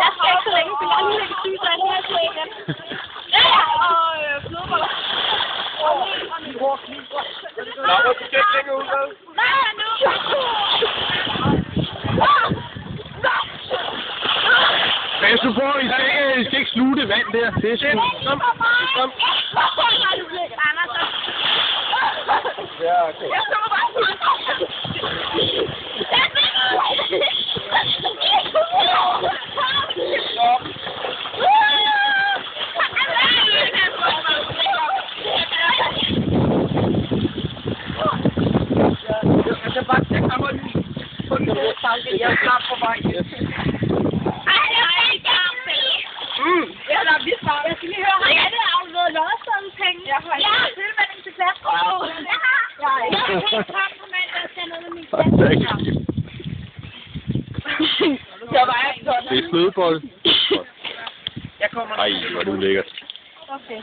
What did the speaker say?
Jeg skal ikke så længe, for jeg er lige lidt syg, så jeg lige har slået igen. Ja, og flødeboller. Nå, hvor skal jeg lægge ud med? Nej, nu! Pas nu på, I skal ikke sluge det vand der. Det er sgu. Kom. Ja, okay. Jeg kommer bare ud. Jeg kommer lige på den gode tanke. Jeg er klar på vej. Jeg skal lige høre, har jeg det afleveret lodseddelpenge? Jeg har ikke tilmelding til klasse. Jeg har ikke helt frem på mandag, at tage noget med min klasse. Det er flødebold. Ej, hvor er du lækkert. Okay.